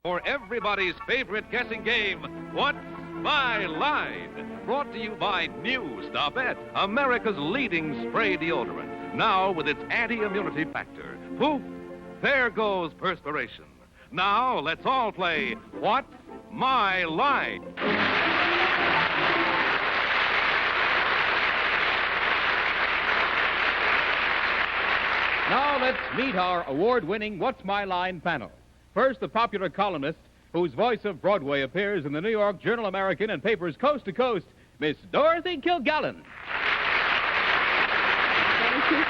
For everybody's favorite guessing game, What's My Line? Brought to you by New Stopette, America's leading spray deodorant. Now with its anti-immunity factor. Poof, there goes perspiration. Now let's all play What's My Line? Now let's meet our award-winning What's My Line panel. First, the popular columnist whose voice of Broadway appears in the New York Journal-American and papers coast to coast, Miss Dorothy Kilgallen. Thank you.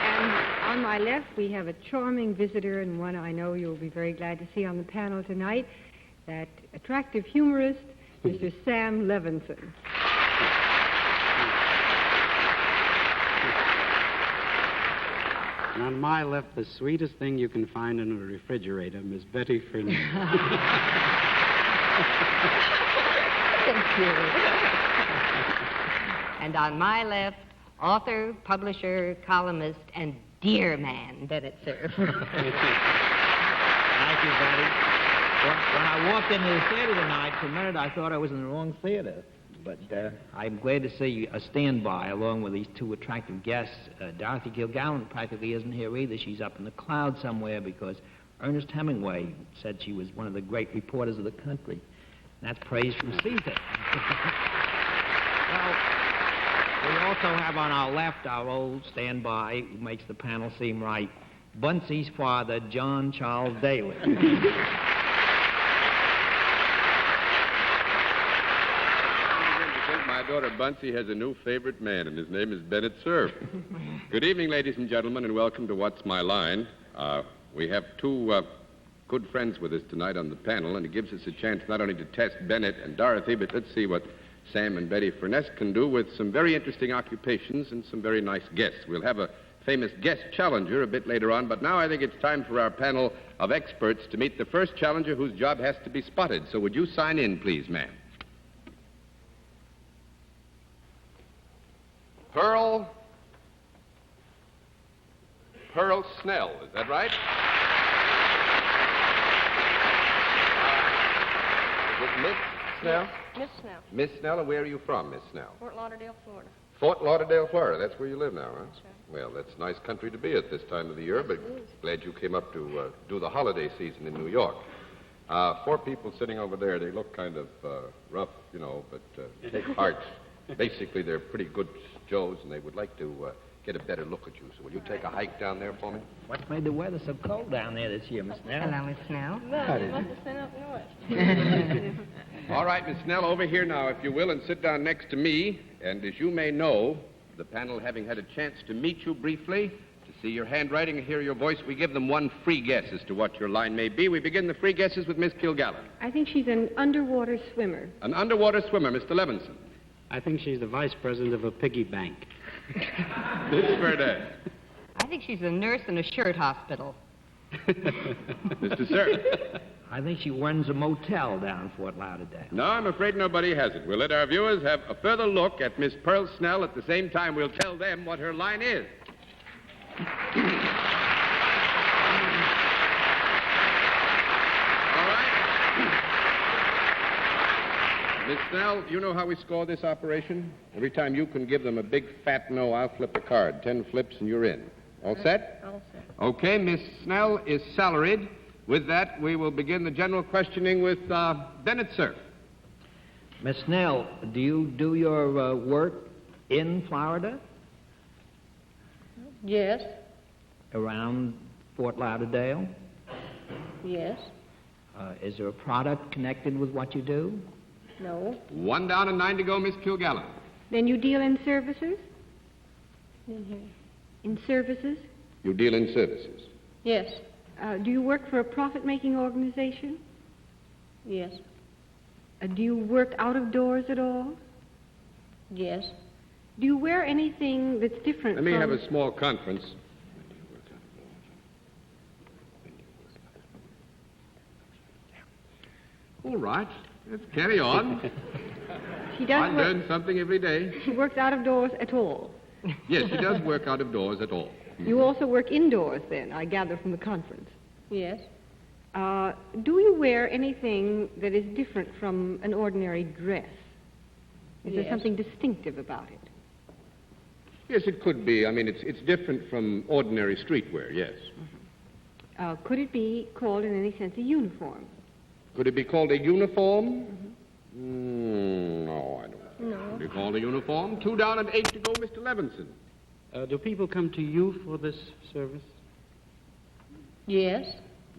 And on my left, we have a charming visitor and one I know you'll be very glad to see on the panel tonight, that attractive humorist, Mr. Sam Levenson. And on my left, the sweetest thing you can find in a refrigerator, Miss Betty Furness. Thank you. And on my left, author, publisher, columnist, and dear man, Bennett Cerf. Thank you, Betty. When I walked into the theater tonight, for a minute I thought I was in the wrong theater. But I'm glad to see a standby along with these two attractive guests. Dorothy Kilgallen practically isn't here either. She's up in the clouds somewhere because Ernest Hemingway said she was one of the great reporters of the country. And that's praise from Caesar. Well, we also have on our left our old standby who makes the panel seem right, Buncey's father, John Charles Daly. My daughter Buncey has a new favorite man, and his name is Bennett Cerf. Good evening, ladies and gentlemen, and welcome to What's My Line. We have two good friends with us tonight on the panel, and it gives us a chance not only to test Bennett and Dorothy, but let's see what Sam and Betty Furness can do with some very interesting occupations and some very nice guests. We'll have a famous guest challenger a bit later on, but now I think it's time for our panel of experts to meet the first challenger whose job has to be spotted. So would you sign in, please, ma'am? Pearl Snell, is that right? Is it Miss Snell? Miss Snell. Miss Snell, and where are you from, Miss Snell? Fort Lauderdale, Florida. Fort Lauderdale, Florida. That's where you live now, huh? That's right. Well, that's a nice country to be at this time of the year, but glad you came up to do the holiday season in New York. Four people sitting over there, they look kind of rough, you know, but take heart. Basically, they're pretty good Joes, and they would like to get a better look at you. So will you take a hike down there for me? What's made the weather so cold down there this year, Miss Snell? Hello, Miss Snell. No, you must have sent up north. All right, Miss Snell, over here now, if you will, and sit down next to me. And as you may know, the panel having had a chance to meet you briefly, to see your handwriting and hear your voice, we give them one free guess as to what your line may be. We begin the free guesses with Miss Kilgallen. I think she's an underwater swimmer. An underwater swimmer, Mr. Levenson. I think she's the vice president of a piggy bank. Miss Furness. I think she's a nurse in a shirt hospital. Mr. Cerf. I think she runs a motel down in Fort Lauderdale. No, I'm afraid nobody has it. We'll let our viewers have a further look at Miss Pearl Snell. At the same time, we'll tell them what her line is. All right. Miss Snell, you know how we score this operation? Every time you can give them a big fat no, I'll flip a card. 10 flips and you're in. All set? All set. Okay, Miss Snell is salaried. With that, we will begin the general questioning with Bennett Cerf. Miss Snell, do you do your work in Florida? Yes. Around Fort Lauderdale? Yes. Is there a product connected with what you do? No. 1 down and 9 to go, Miss Kilgallen. Then you deal in services? Didn't hear. In services? You deal in services. Yes. Do you work for a profit-making organization? Yes. Do you work out of doors at all? Yes. Do you wear anything that's different Let me from... have a small conference. All right. Let's carry on. She does I learn something every day. She works out of doors at all. Yes, she does work out of doors at all. You also work indoors, then, I gather from the conference. Yes. Do you wear anything that is different from an ordinary dress? Is there Yes. something distinctive about it? Yes, it could be. I mean, it's different from ordinary streetwear, yes. Could it be called in any sense a uniform? Could it be called a uniform? No, I don't think No. it could be called a uniform. 2 down and 8 to go, Mr. Levenson. Do people come to you for this service? Yes.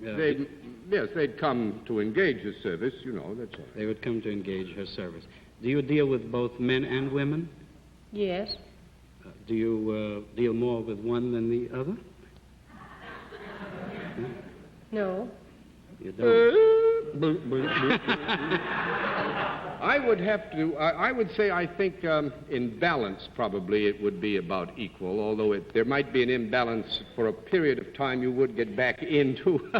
They'd come to engage the service, you know, that's all. They would come to engage her service. Do you deal with both men and women? Yes. Do you deal more with one than the other? No. You don't. I would say I think in balance probably it would be about equal, although there might be an imbalance for a period of time you would get back into.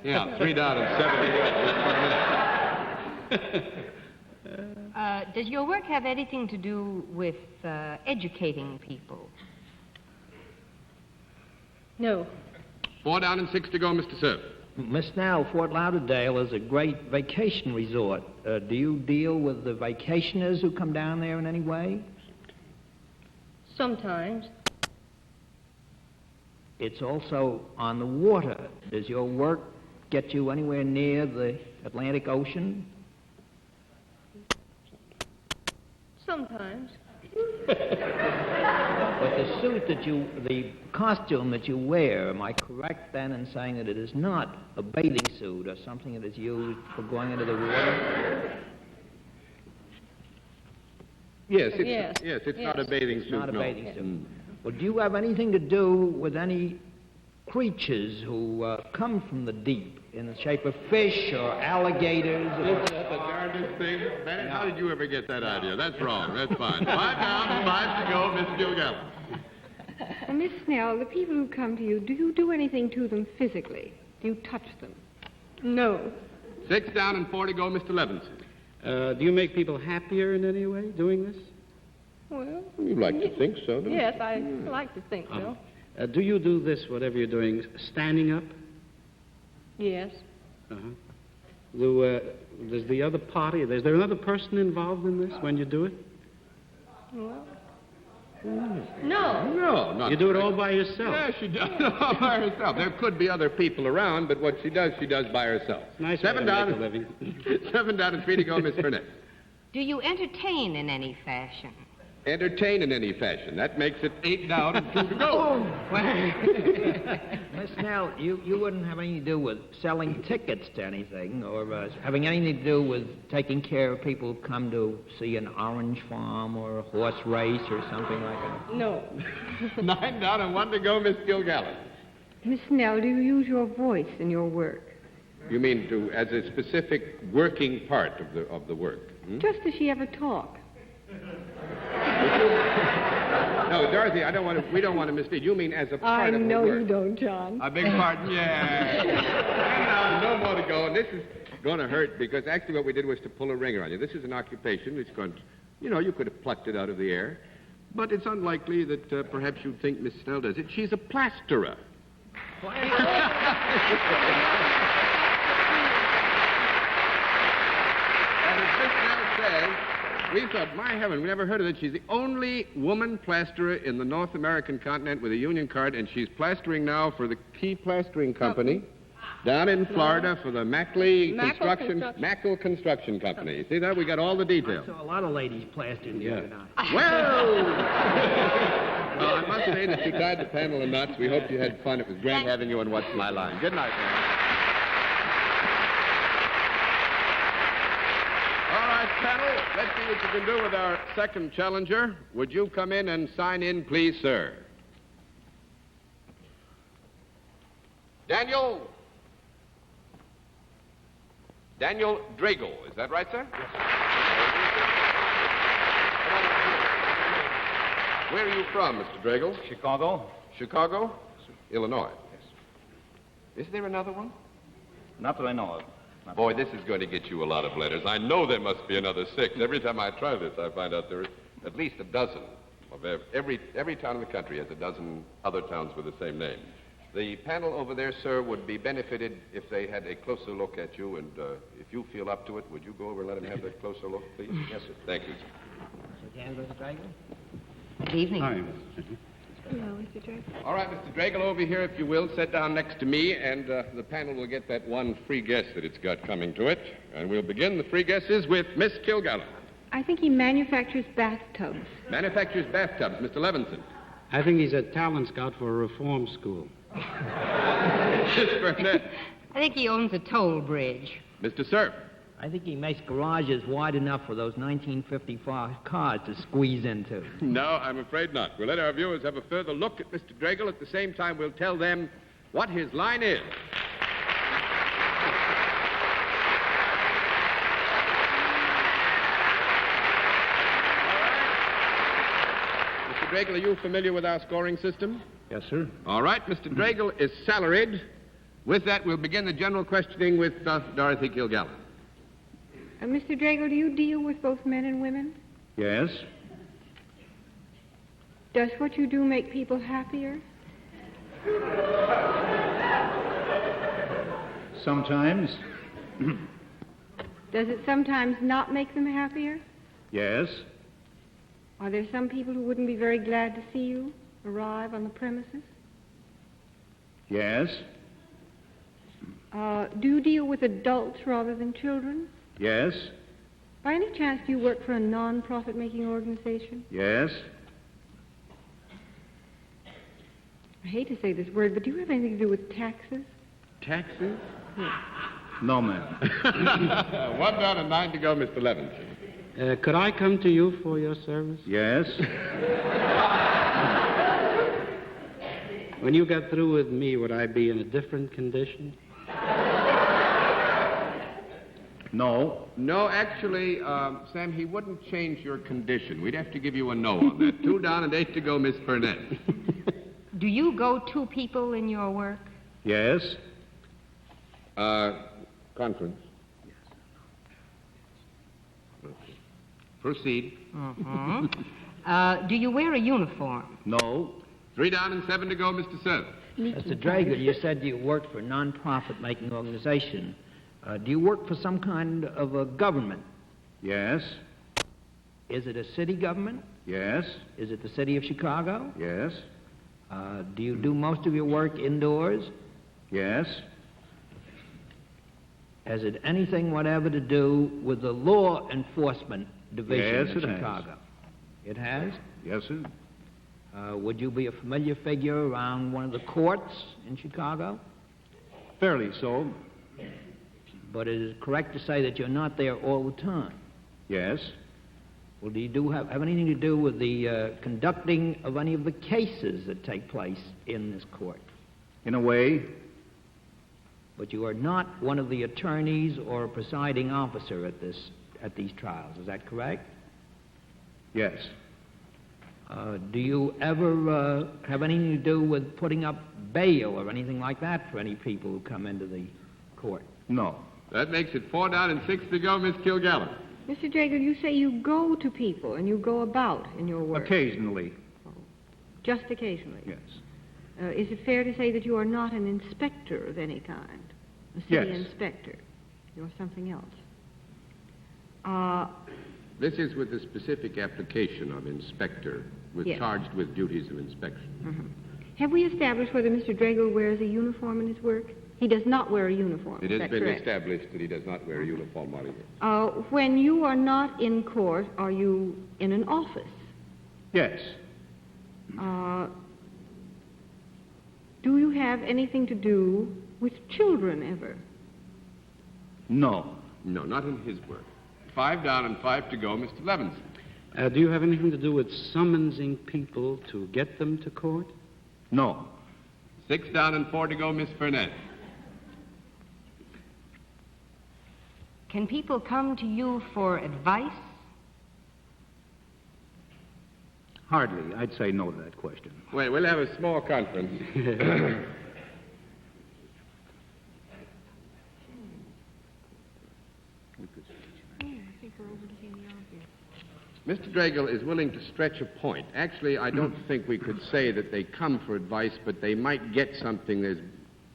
Yeah, 3 down and 7 to go. Does your work have anything to do with educating people? No. 4 down and 6 to go, Mr. Cerf. Miss Snell, Fort Lauderdale is a great vacation resort. Do you deal with the vacationers who come down there in any way? Sometimes. It's also on the water. Does your work get you anywhere near the Atlantic Ocean? Sometimes. But the costume that you wear, am I correct then in saying that it is not a bathing suit or something that is used for going into the water? Yes, it's Yes. not a bathing It's suit. not a no. bathing suit. Well, do you have anything to do with any creatures who come from the deep in the shape of fish or alligators? Isn't that the darndest thing? Bennett, how did you ever get that idea? That's wrong. That's fine. 5 down and 5 to go, Miss Kilgallen. Miss Snell, the people who come to you, do you do anything to them physically? Do you touch them? No. 6 down and 4 to go, Mr. Levenson. Do you make people happier in any way doing this? Well, You like to think so, don't you? yes, I like to think so. Do you do this, whatever you're doing, standing up? Yes. Uh-huh. Does the other party, is there another person involved in this when you do it? Well, No. No, not You do it all by yourself. Yeah, she does it all by herself. There could be other people around, but what she does by herself. Nice way 7 to down, make a living. 7 down and 3 to go, Miss Furness. Do you entertain in any fashion? Entertain in any fashion. That makes it 8 down and 2 to go. Miss Snell, you wouldn't have anything to do with selling tickets to anything or having anything to do with taking care of people who come to see an orange farm or a horse race or something like that? No. 9 down and 1 to go, Miss Kilgallen. Miss Snell, do you use your voice in your work? You mean as a specific working part of the work? Just does she ever talk? No, Dorothy, we don't want to mislead. You mean as a part I of her know work? you don't, John. I beg pardon, yeah. No more to go, and this is going to hurt because actually what we did was to pull a ringer on you. This is an occupation which you could have plucked it out of the air, but it's unlikely that perhaps you'd think Miss Snell does it. She's a plasterer. And as Miss Snell says, we thought, my heaven, we never heard of it. She's the only woman plasterer in the North American continent with a union card, and she's plastering now for the Key Plastering Company down in Florida for the Mackle Construction Company. You see that? We got all the details. I saw a lot of ladies plastering the other night. Well, I must say that you tied the panel in knots. We hope you had fun. It was great having you on What's My Line. Good night, man. All right, panel, let's see what you can do with our second challenger. Would you come in and sign in, please, sir? Daniel Dragel, is that right, sir? Yes, sir. Where are you from, Mr. Dragel? Chicago? Chicago? Illinois. Yes. Is there another one? Not that I know of. Boy, this is going to get you a lot of letters. I know there must be another 6. Every time I try this, I find out there is at least a dozen. Every town in the country has a dozen other towns with the same name. The panel over there, sir, would be benefited if they had a closer look at you, and if you feel up to it, would you go over and let them have that closer look, please? Yes, sir. Thank you, sir. Shake hands, Mr. Dragel. Good evening. Hi. Hello, Mr. Dragel. All right, Mr. Dragel, over here, if you will, sit down next to me, and the panel will get that one free guess that it's got coming to it. And we'll begin the free guesses with Miss Kilgallen. I think he manufactures bathtubs. Manufactures bathtubs, Mr. Levenson. I think he's a talent scout for a reform school. Miss Burnett. I think he owns a toll bridge. Mr. Cerf. I think he makes garages wide enough for those 1955 cars to squeeze into. No, I'm afraid not. We'll let our viewers have a further look at Mr. Dragel. At the same time, we'll tell them what his line is. Mr. Dragel, are you familiar with our scoring system? Yes, sir. All right, Mr. Dragel is salaried. With that, we'll begin the general questioning with Dorothy Kilgallen. Mr. Dragel, do you deal with both men and women? Yes. Does what you do make people happier? Sometimes. Does it sometimes not make them happier? Yes. Are there some people who wouldn't be very glad to see you arrive on the premises? Yes. Do you deal with adults rather than children? Yes. By any chance, do you work for a non-profit making organization? Yes. I hate to say this word, but do you have anything to do with taxes? Taxes? No, ma'am. 1 down and 9 to go, Mr. Levenson. Could I come to you for your service? Yes. When you got through with me, would I be in a different condition? No. No, actually, Sam, he wouldn't change your condition. We'd have to give you a no on that. 2 down and 8 to go, Miss Burnett. Do you go two people in your work? Yes. Conference. Okay. Proceed. Do you wear a uniform? No. 3 down and 7 to go, Mr. Cerf. Mr. Dragel, you said you worked for a non-profit making organization. Do you work for some kind of a government? Yes. Is it a city government? Yes. Is it the city of Chicago? Yes. Do you do most of your work indoors? Yes. Has it anything whatever to do with the law enforcement division Yes, in it has. Chicago? It has? Yes, sir. Would you be a familiar figure around one of the courts in Chicago? Fairly so. But it is correct to say that you're not there all the time. Yes. Well, do you have anything to do with the conducting of any of the cases that take place in this court? In a way. But you are not one of the attorneys or a presiding officer at these trials. Is that correct? Yes. Do you ever have anything to do with putting up bail or anything like that for any people who come into the court? No. That makes it 4 down and 6 to go, Miss Kilgallen. Mr. Dragel, you say you go to people and you go about in your work. Occasionally. Just occasionally? Yes. Is it fair to say that you are not an inspector of any kind? A city Yes. inspector? You're something else. This is with the specific application of inspector, Yes. charged with duties of inspection. Have we established whether Mr. Dragel wears a uniform in his work? He does not wear a uniform. It Is has that been correct? established that he does not wear a uniform while he works. When you are not in court, are you in an office? Yes. Do you have anything to do with children ever? No. No, not in his work. 5 down and 5 to go, Mr. Levenson. Do you have anything to do with summonsing people to get them to court? No. 6 down and 4 to go, Miss Burnett. Can people come to you for advice? Hardly. I'd say no to that question. Wait, we'll have a small conference. Mr. Dragel is willing to stretch a point. Actually, I don't think we could say that they come for advice, but they might get something that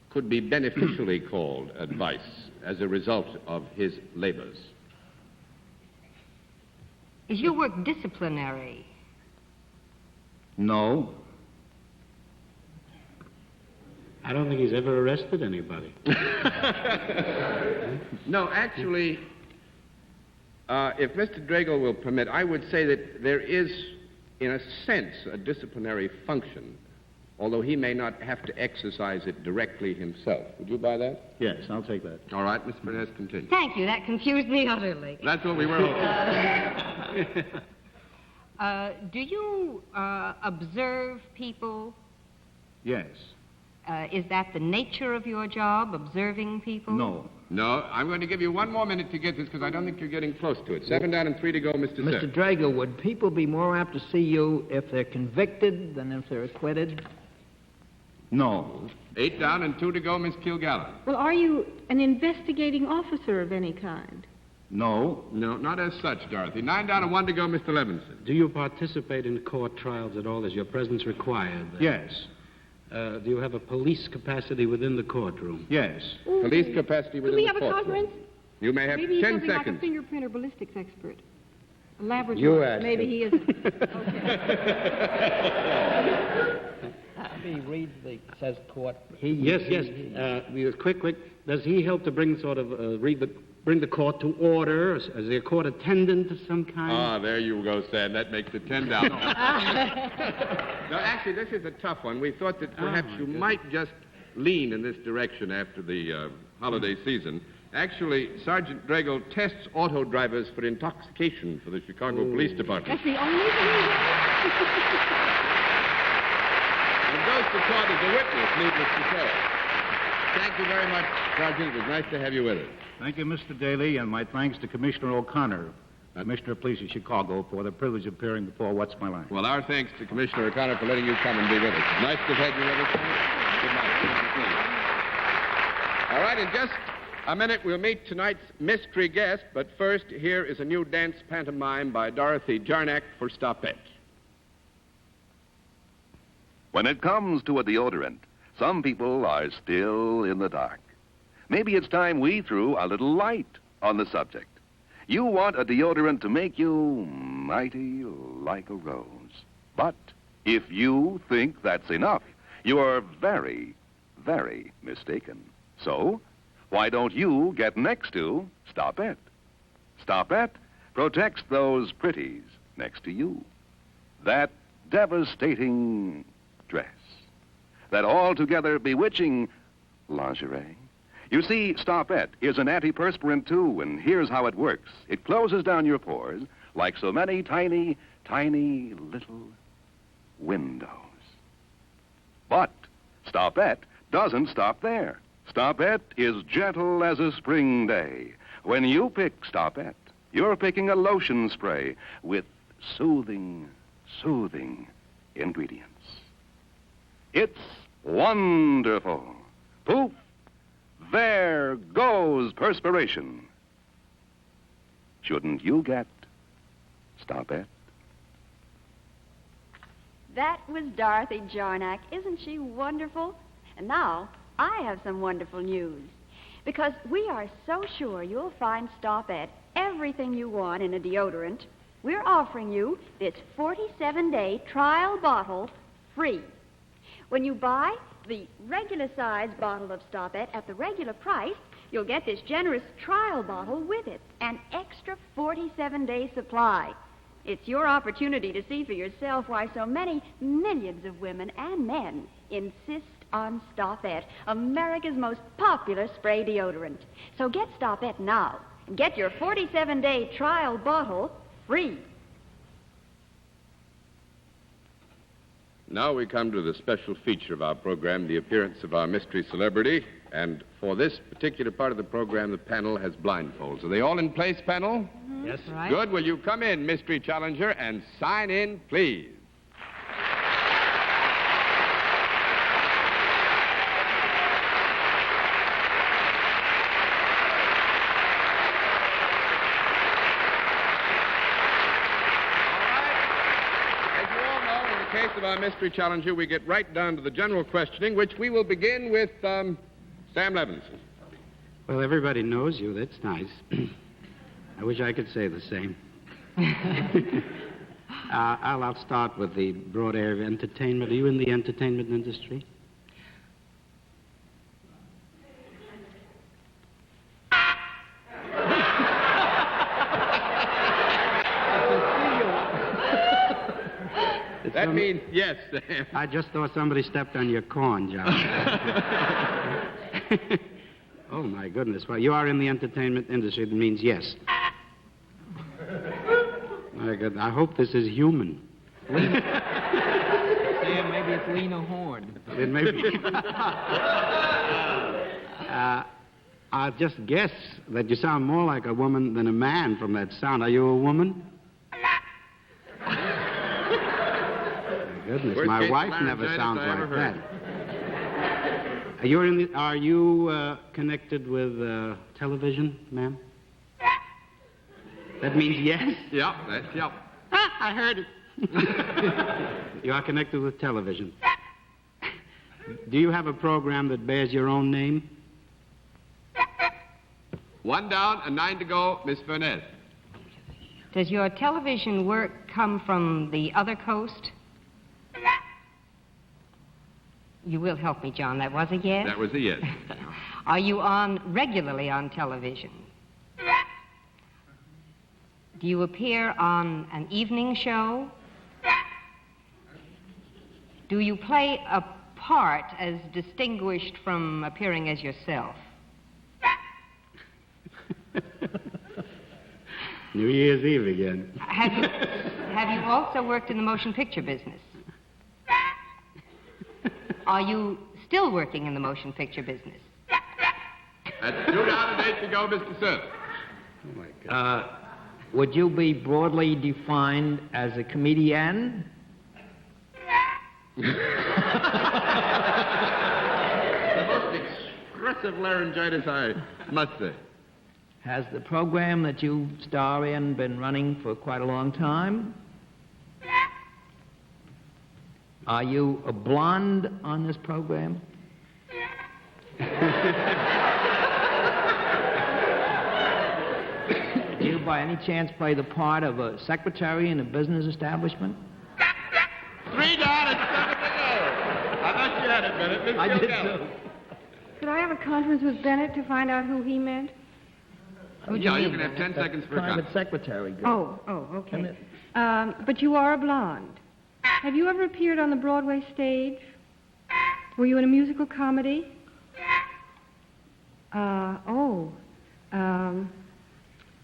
could be beneficially called advice as a result of his labors. Is your work disciplinary? No. I don't think he's ever arrested anybody. No, actually, if Mr. Dragel will permit, I would say that there is, in a sense, a disciplinary function, although he may not have to exercise it directly himself. Would you buy that? Yes, I'll take that. All right, Mr. Furness, continue. Thank you. That confused me utterly. That's what we were hoping. Do you observe people? Yes. Is that the nature of your job, observing people? No. No, I'm going to give you one more minute to get this because I don't think you're getting close to it. 7 down and 3 to go, Mr. Cerf. Mr. Dragel, would people be more apt to see you if they're convicted than if they're acquitted? No. 8 down and 2 to go, Miss Kilgallen. Well, are you an investigating officer of any kind? No. No, not as such, Dorothy. 9 down and 1 to go, Mr. Levenson. Do you participate in court trials at all? Is your presence required? Yes. Do you have a police capacity within the courtroom? Yes. Police capacity Could within we the have a courtroom. conference? You may have Maybe he's 10 something like a seconds. fingerprint or ballistics expert. A laboratory. You asked Maybe him. he isn't. Okay. He reads the, says court. Yes. Quick. Does he help to bring bring the court to order? Is he a court attendant of some kind? Ah, there you go, Sam. That makes it 10 down. No, actually, this is a tough one. We thought that perhaps you might just lean in this direction after the holiday season. Actually, Sergeant Dragel tests auto drivers for intoxication for the Chicago Police Department. That's the only thing he does. And goes to court as a witness, needless to say. Thank you very much, Sergeant. It was nice to have you with us. Thank you, Mr. Daly, and my thanks to Commissioner O'Connor, Commissioner of Police of Chicago, for the privilege of appearing before What's My Line. Well, our thanks to Commissioner O'Connor for letting you come and be with us. Nice to have you with us. Good night. All right, in just a minute, we'll meet tonight's mystery guest, but first, here is a new dance pantomime by Dorothy Jarnack for Stopette. When it comes to a deodorant, some people are still in the dark. Maybe it's time we threw a little light on the subject. You want a deodorant to make you mighty like a rose. But if you think that's enough, you're very, very mistaken. So, why don't you get next to Stopette? Stopette protects those pretties next to you. That devastating dress. That altogether bewitching lingerie. You see, Stopette is an antiperspirant, too, and here's how it works. It closes down your pores like so many tiny, tiny little windows. But Stopette doesn't stop there. Stopette is gentle as a spring day. When you pick Stopette, you're picking a lotion spray with soothing ingredients. It's wonderful. Poof! There goes perspiration. Shouldn't you get Stopette? That was Dorothy Jarnack. Isn't she wonderful? And now, I have some wonderful news. Because we are so sure you'll find Stopette everything you want in a deodorant, we're offering you this 47-day trial bottle free. When you buy the regular size bottle of Stopette at the regular price, you'll get this generous trial bottle with it, an extra 47-day supply. It's your opportunity to see for yourself why so many millions of women and men insist on Stopette, America's most popular spray deodorant. So get Stopette now and get your 47-day trial bottle free. Now we come to the special feature of our program, the appearance of our mystery celebrity. And for this particular part of the program, the panel has blindfolds. Are they all in place, panel? Yes. Right. Good. Will you come in, mystery challenger, and sign in, please? of our mystery challenger, we get right down to the general questioning, which we will begin with Sam Levenson. Well, everybody knows you. That's nice. I wish I could say the same. I'll start with the broad area of entertainment. Are you in the entertainment industry? That means yes, Sam. I just thought somebody stepped on your corn, John. Oh, my goodness. Well, you are in the entertainment industry. That means yes. My goodness. I hope this is human. Sam, maybe it's Lena Horne. It may be. I'll just guess that you sound more like a woman than a man from that sound. Are you a woman? Goodness, my wife never sounds like that. Are you connected with television, ma'am? That means yes? Yep, that's yep. I heard it. You are connected with television. Do you have a program that bears your own name? 1 down and 9 to go, Miss Furness. Does your television work come from the other coast? You will help me, John. That was a yes? That was a yes. Are you on regularly on television? Do you appear on an evening show? Do you play a part as distinguished from appearing as yourself? New Year's Eve again. Have you also worked in the motion picture business? Are you still working in the motion picture business? That's 2 down and 8 to go, Mr. Cerf. Oh, my God. Would you be broadly defined as a comedian? The most expressive laryngitis, I must say. Has the program that you star in been running for quite a long time? Are you a blonde on this program? Do you, by any chance, play the part of a secretary in a business establishment? 3 down and 7 to go. I thought you had it, Bennett. Miss I did Kilgallen. too. Could I have a conference with Bennett to find out who he meant? Yeah, you can have 10 seconds for a Private comment. secretary. Girl. Oh, okay. But you are a blonde. Have you ever appeared on the Broadway stage? Were you in a musical comedy?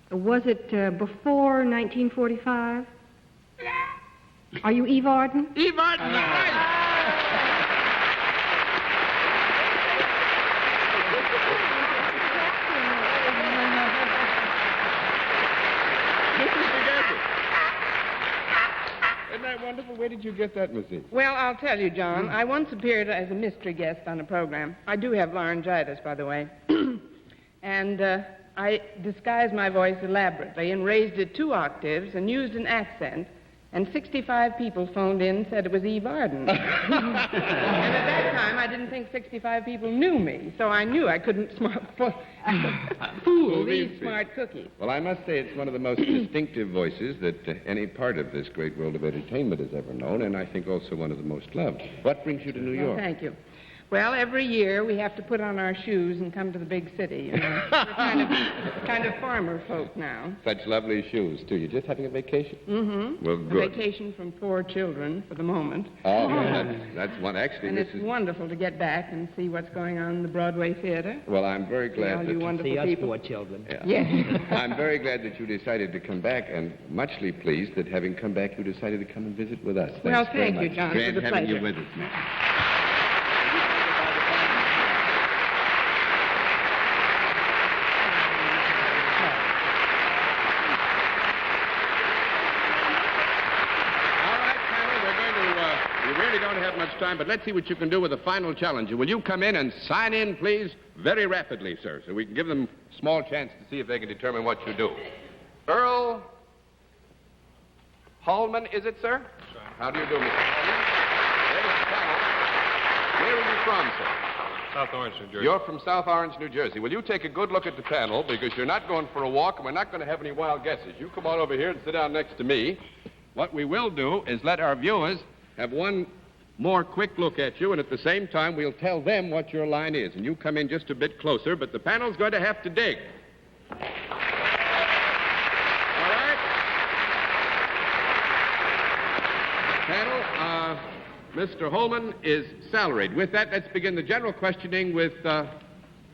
Was it before 1945? Are you Eve Arden? Eve Arden, right. Isn't that wonderful? Where did you get that, Miss Eve? Well, I'll tell you, John. I once appeared as a mystery guest on a program. I do have laryngitis, by the way. And I disguised my voice elaborately and raised it 2 octaves and used an accent. And 65 people phoned in and said it was Eve Arden. And at that time, I didn't think 65 people knew me, so I knew I couldn't fool these smart cookies. Well, I must say it's one of the most distinctive voices that any part of this great world of entertainment has ever known, and I think also one of the most loved. What brings you to New York? Thank you. Well, every year we have to put on our shoes and come to the big city. You know? We're kind of farmer folk now. Such lovely shoes, too. You're just having a vacation? Mm-hmm. Well, good. A vacation from 4 children for the moment. Oh, well, that's one. Actually, and it's wonderful to get back and see what's going on in the Broadway theater. Well, I'm very glad all that you wonderful See us people. 4 children. Yeah. Yes. I'm very glad that you decided to come back, and muchly pleased that having come back, you decided to come and visit with us. Well, Thanks very thank you, much. John. It Grand was a having pleasure. you with us, man. Much time, but let's see what you can do with the final challenger. Will you come in and sign in, please, very rapidly, sir, so we can give them a small chance to see if they can determine what you do. Earl Hallman, is it, sir? How do you do, Mr. Hallman? from, sir? South Orange, New Jersey. You're from South Orange, New Jersey. Will you take a good look at the panel, because you're not going for a walk, and we're not going to have any wild guesses. You come on over here and sit down next to me. What we will do is let our viewers have one more quick look at you, and at the same time, we'll tell them what your line is. And you come in just a bit closer, but the panel's going to have to dig. All right? Panel, Mr. Hallman is salaried. With that, let's begin the general questioning with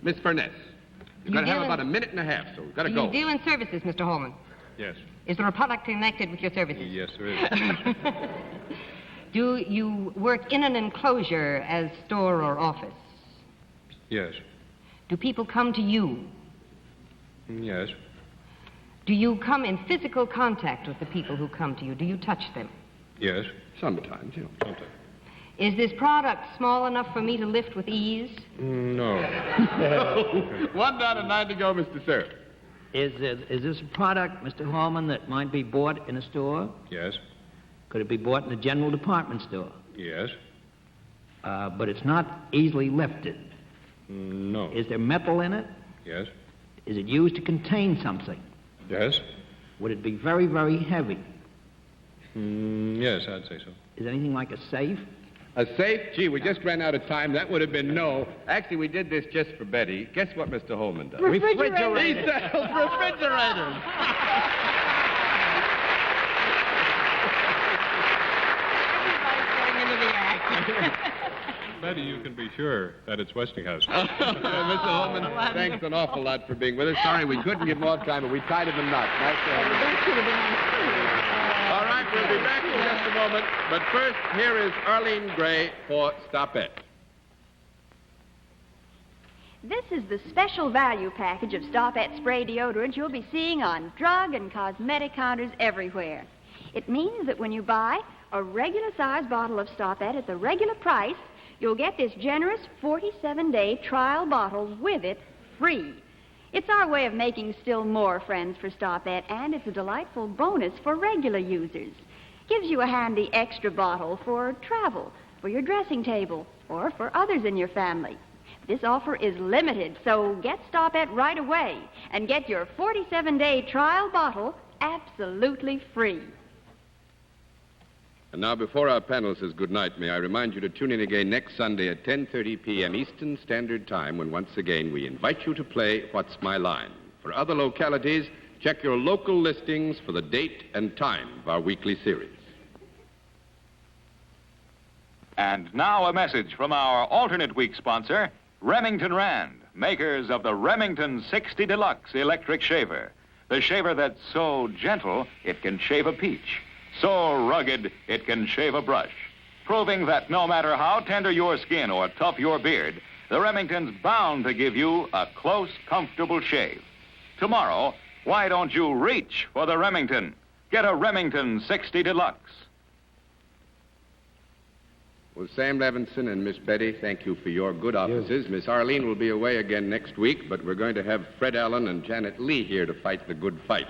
Miss Furness. You've got to have about a minute and a half, so we've got to go. You deal in services, Mr. Hallman. Yes. Is there a product connected with your services? Yes, there is. Do you work in an enclosure as store or office? Yes. Do people come to you? Yes. Do you come in physical contact with the people who come to you? Do you touch them? Yes. Sometimes, you know. Sometimes. Is this product small enough for me to lift with ease? No. 1 down and 9 to go, Mr. Cerf. Is this a product, Mr. Hallman, that might be bought in a store? Yes. Could it be bought in a general department store? Yes. But it's not easily lifted. No. Is there metal in it? Yes. Is it used to contain something? Yes. Would it be very, very heavy? Yes, I'd say so. Is it anything like a safe? A safe? Gee, we just ran out of time. That would have been no. Actually, we did this just for Betty. Guess what Mr. Hallman does? Refrigerator. He sells refrigerators. Betty, you can be sure that it's Westinghouse. Mr. Hallman, thanks an awful lot for being with us. Sorry we couldn't give more time, but we tied him in knots. Nice to have you. All right, we'll be back in just a moment. But first, here is Arlene Gray for Stop It. This is the special value package of Stop-At spray deodorant you'll be seeing on drug and cosmetic counters everywhere. It means that when you buy a regular-sized bottle of Stop-At at the regular price, you'll get this generous 47-day trial bottle with it free. It's our way of making still more friends for Stop-At, and it's a delightful bonus for regular users. Gives you a handy extra bottle for travel, for your dressing table, or for others in your family. This offer is limited, so get Stop-At right away and get your 47-day trial bottle absolutely free. And now, before our panel says good night, may I remind you to tune in again next Sunday at 10:30 p.m. Eastern Standard Time, when once again we invite you to play What's My Line. For other localities, check your local listings for the date and time of our weekly series. And now a message from our alternate week sponsor, Remington Rand, makers of the Remington 60 Deluxe electric shaver. The shaver that's so gentle it can shave a peach, so rugged it can shave a brush, proving that no matter how tender your skin or tough your beard, the Remington's bound to give you a close, comfortable shave. Tomorrow, why don't you reach for the Remington? Get a Remington 60 Deluxe. Well, Sam Levenson and Miss Betty, thank you for your good offices. Miss Arlene will be away again next week, but we're going to have Fred Allen and Janet Lee here to fight the good fight.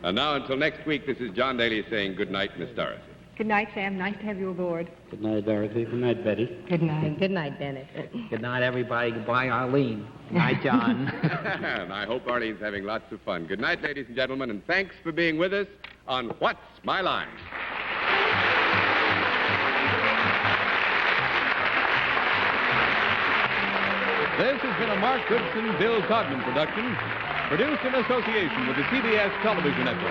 And now, until next week, this is John Daly saying good night, Miss Dorothy. Good night, Sam. Nice to have you aboard. Good night, Dorothy. Good night, Betty. Good night. Good night, Bennett. Good night, everybody. Goodbye, Arlene. Good night, John. And I hope Arlene's having lots of fun. Good night, ladies and gentlemen, and thanks for being with us on What's My Line? This has been a Mark Goodson, Bill Codman production, produced in association with the CBS Television Network.